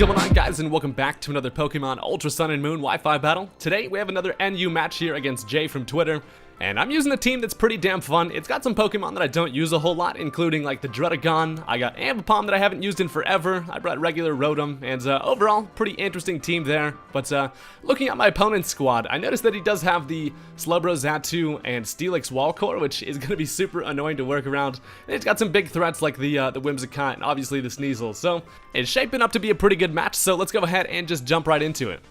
going on, guys, and welcome back to another Pokemon Ultra Sun and Moon Wi-Fi battle. Today we have another NU match here against Jay from Twitter, and I'm using a team that's pretty damn fun. It's got some Pokemon that I don't use a whole lot, including like the Druddigon. I got Ambipom that I haven't used in forever. I brought regular Rotom, and overall, pretty interesting team there. But looking at my opponent's squad, I noticed that he does have the Slowbro, Xatu, and Steelix Wallcore, which is going to be super annoying to work around. And it's got some big threats like the Whimsicott and obviously the Sneasel. So it's shaping up to be a pretty good match, so let's go ahead and just jump right into it.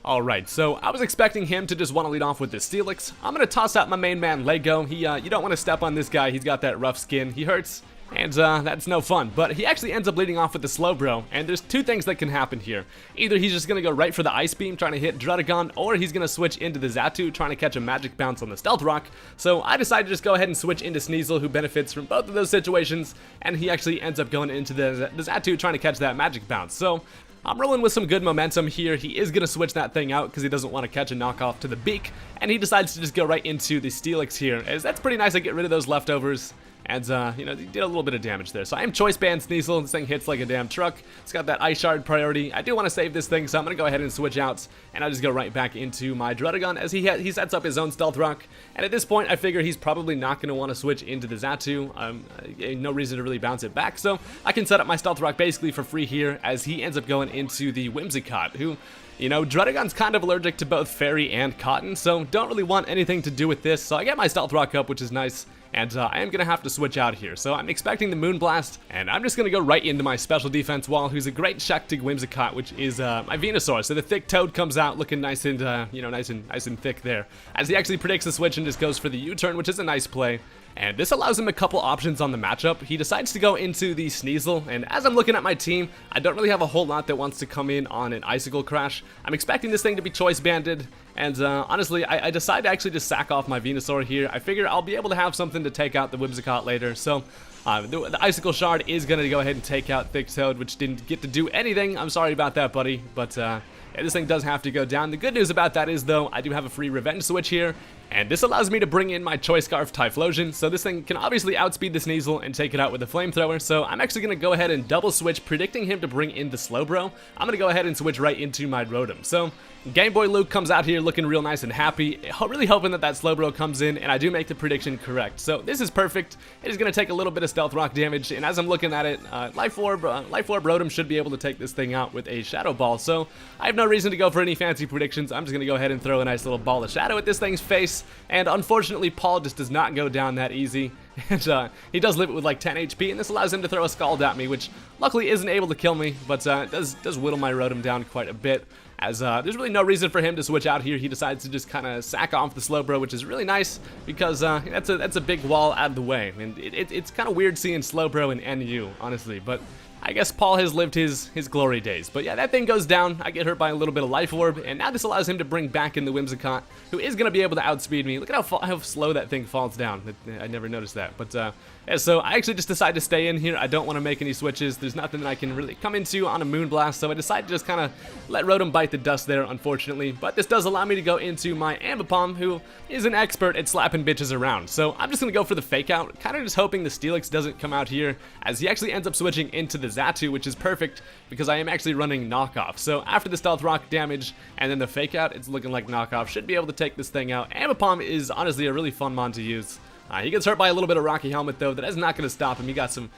Alright, so I was expecting him to just want to lead off with the Steelix. I'm going to toss out my main man, Lego. You don't want to step on this guy. He's got that rough skin. He hurts, and that's no fun. But he actually ends up leading off with the Slowbro, and there's two things that can happen here. Either he's just going to go right for the Ice Beam, trying to hit Druddigon, or he's going to switch into the Xatu, trying to catch a Magic Bounce on the Stealth Rock. So I decided to just go ahead and switch into Sneasel, who benefits from both of those situations, and he actually ends up going into the Xatu, trying to catch that Magic Bounce. So I'm rolling with some good momentum here. He is going to switch that thing out because he doesn't want to catch a knockoff to the Beak, and he decides to just go right into the Steelix here, as that's pretty nice to get rid of those leftovers. And, he did a little bit of damage there. So I am Choice Band Sneasel. This thing hits like a damn truck. It's got that Ice Shard priority. I do want to save this thing, so I'm going to go ahead and switch out. And I'll just go right back into my Druddigon as he sets up his own Stealth Rock. And at this point, I figure he's probably not going to want to switch into the Xatu. No reason to really bounce it back. So I can set up my Stealth Rock basically for free here as he ends up going into the Whimsicott, who, Druddigon's kind of allergic to both Fairy and Cotton, so don't really want anything to do with this. So I get my Stealth Rock up, which is nice. And I am going to have to switch out here. So I'm expecting the Moonblast, and I'm just going to go right into my special defense wall, who's a great check to Whimsicott, which is my Venusaur. So the thick Toad comes out looking nice and, nice and thick there, as he actually predicts the switch and just goes for the U-turn, which is a nice play. And this allows him a couple options on the matchup. He decides to go into the Sneasel, and as I'm looking at my team, I don't really have a whole lot that wants to come in on an Icicle Crash. I'm expecting this thing to be Choice Banded, and honestly, I decided to actually just sack off my Venusaur here. I figure I'll be able to have something to take out the Whimsicott later, so the Icicle Shard is going to go ahead and take out Thick Toad, which didn't get to do anything. I'm sorry about that, buddy, but yeah, this thing does have to go down. The good news about that is, though, I do have a free Revenge Switch here, and this allows me to bring in my Choice Scarf Typhlosion, so this thing can obviously outspeed the Sneasel and take it out with a Flamethrower, so I'm actually going to go ahead and double switch, predicting him to bring in the Slowbro. I'm going to go ahead and switch right into my Rotom. So Game Boy Luke comes out here looking real nice and happy, really hoping that Slowbro comes in, and I do make the prediction correct. So this is perfect. It is going to take a little bit of Stealth Rock damage, and as I'm looking at it, Life Orb Rotom should be able to take this thing out with a Shadow Ball, so I have no reason to go for any fancy predictions. I'm just going to go ahead and throw a nice little ball of shadow at this thing's face, and unfortunately Paul just does not go down that easy. And he does live it with like 10 HP, and this allows him to throw a Scald at me, which luckily isn't able to kill me, but does whittle my Rotom down quite a bit. As there's really no reason for him to switch out here. He decides to just kind of sack off the Slowbro, which is really nice because that's a big wall out of the way. And it's kind of weird seeing Slowbro in NU, honestly, but I guess Paul has lived his glory days. But yeah, that thing goes down. I get hurt by a little bit of Life Orb, and now this allows him to bring back in the Whimsicott, who is going to be able to outspeed me. Look at how slow that thing falls down. I never noticed that. But yeah, so I actually just decided to stay in here. I don't want to make any switches. There's nothing that I can really come into on a Moonblast, so I decided to just kind of let Rotom bite the dust there, unfortunately. But this does allow me to go into my Ambipom, who is an expert at slapping bitches around. So I'm just going to go for the Fake Out, kind of just hoping the Steelix doesn't come out here, as he actually ends up switching into the Xatu, which is perfect because I am actually running Knockoff. So after the Stealth Rock damage and then the Fake Out, it's looking like Knockoff should be able to take this thing out. Ambipom is honestly a really fun mon to use. He gets hurt by a little bit of Rocky Helmet, though. That is not going to stop him. He got some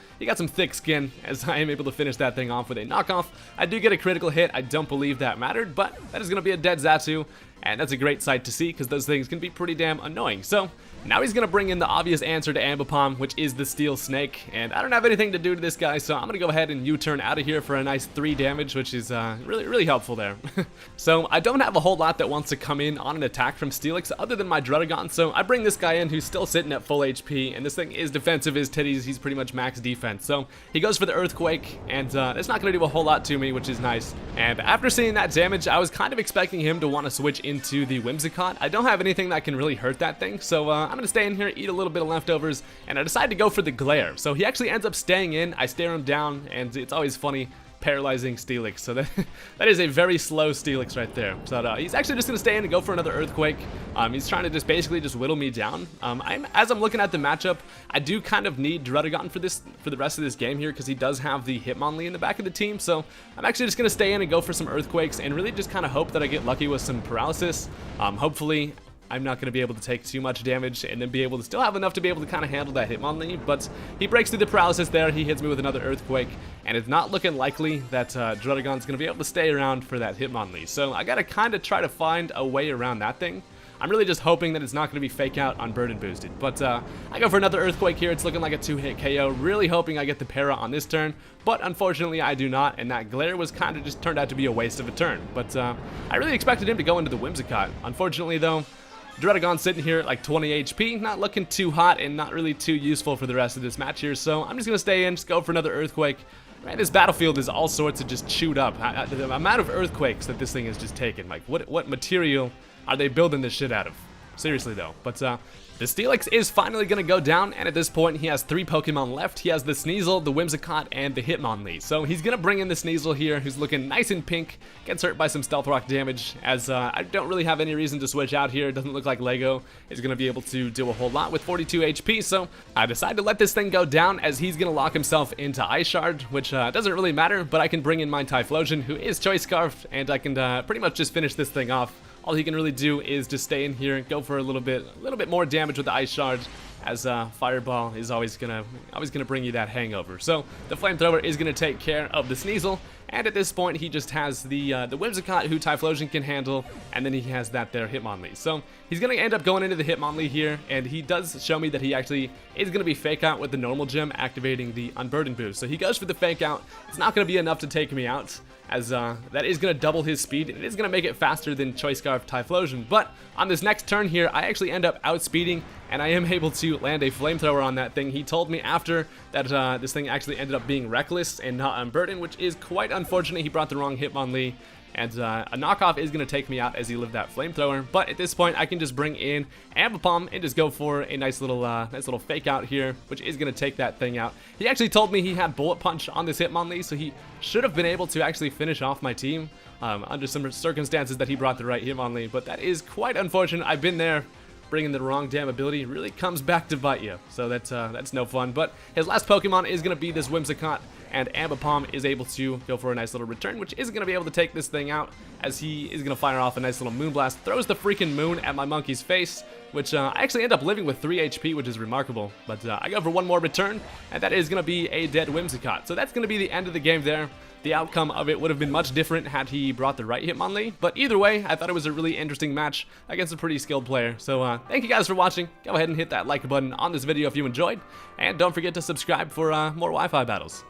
thick skin, as I am able to finish that thing off with a knockoff. I do get a critical hit. I don't believe that mattered, but that is going to be a dead Xatu, and that's a great sight to see because those things can be pretty damn annoying. So now he's going to bring in the obvious answer to Ambipom, which is the Steel Snake, and I don't have anything to do to this guy, so I'm going to go ahead and U-turn out of here for a nice 3 damage, which is really helpful there. So I don't have a whole lot that wants to come in on an attack from Steelix other than my Druddigon, so I bring this guy in who's still sitting at full HP, and this thing is defensive as titties. He's pretty much max defense, so he goes for the Earthquake, and it's not going to do a whole lot to me, which is nice. And after seeing that damage, I was kind of expecting him to want to switch into the Whimsicott. I don't have anything that can really hurt that thing, so I'm going to stay in here, eat a little bit of leftovers, and I decide to go for the Glare. So he actually ends up staying in. I stare him down, and it's always funny paralyzing Steelix. So that is a very slow Steelix right there. So he's actually just going to stay in and go for another Earthquake. He's trying to just basically just whittle me down. As I'm looking at the matchup, I do kind of need Druddigon for the rest of this game here, because he does have the Hitmonlee in the back of the team. So I'm actually just going to stay in and go for some Earthquakes and really just kind of hope that I get lucky with some paralysis. Hopefully I'm not going to be able to take too much damage and then be able to still have enough to be able to kind of handle that Hitmonlee, but he breaks through the paralysis there. He hits me with another Earthquake, and it's not looking likely that Druddigon's going to be able to stay around for that Hitmonlee. So I got to kind of try to find a way around that thing. I'm really just hoping that it's not going to be fake out on Burden Boosted. But I go for another Earthquake here. It's looking like a 2-hit KO. Really hoping I get the para on this turn. But unfortunately, I do not. And that Glare was kind of just turned out to be a waste of a turn. But I really expected him to go into the Whimsicott. Unfortunately, though, Druddigon sitting here at like 20 HP, not looking too hot and not really too useful for the rest of this match here. So I'm just going to stay in, just go for another Earthquake. Man, this battlefield is all sorts of just chewed up. The amount of Earthquakes that this thing has just taken. Like, what material are they building this shit out of? Seriously, though. But the Steelix is finally going to go down, and at this point, he has 3 Pokemon left. He has the Sneasel, the Whimsicott, and the Hitmonlee. So he's going to bring in the Sneasel here, who's looking nice and pink. Gets hurt by some Stealth Rock damage, as I don't really have any reason to switch out here. It doesn't look like Lego is going to be able to do a whole lot with 42 HP, so I decide to let this thing go down, as he's going to lock himself into Ice Shard, which doesn't really matter, but I can bring in my Typhlosion, who is Choice Scarf, and I can pretty much just finish this thing off. All he can really do is just stay in here and go for a little bit more damage with the Ice Shard, as Fireball is always gonna bring you that hangover. So the Flamethrower is gonna take care of the Sneasel, and at this point he just has the Whimsicott, who Typhlosion can handle, and then he has that there Hitmonlee. So he's gonna end up going into the Hitmonlee here, and he does show me that he actually is gonna be Fake Out with the normal gem, activating the Unburden boost. So he goes for the Fake Out. It's not gonna be enough to take me out, as that is going to double his speed, and it is going to make it faster than Choice Scarf Typhlosion. But on this next turn here, I actually end up outspeeding, and I am able to land a Flamethrower on that thing. He told me after that this thing actually ended up being Reckless and not Unburden, which is quite unfortunate. He brought the wrong Hitmonlee, and a knockoff is going to take me out as he lived that Flamethrower. But at this point, I can just bring in Ambipom and just go for a nice little Fake Out here, which is going to take that thing out. He actually told me he had Bullet Punch on this Hitmonlee, so he should have been able to actually finish off my team under some circumstances that he brought the right Hitmonlee. But that is quite unfortunate. I've been there. Bringing the wrong damn ability really comes back to bite you, so that's no fun. But his last Pokemon is going to be this Whimsicott, and Ambipom is able to go for a nice little return, which isn't going to be able to take this thing out, as he is going to fire off a nice little Moonblast, throws the freaking moon at my monkey's face, which I actually end up living with 3 HP, which is remarkable. But I go for one more return, and that is going to be a dead Whimsicott. So that's going to be the end of the game there. The outcome of it would have been much different had he brought the right Hitmonlee, but either way, I thought it was a really interesting match against a pretty skilled player. So thank you guys for watching. Go ahead and hit that like button on this video if you enjoyed, and don't forget to subscribe for more Wi-Fi battles.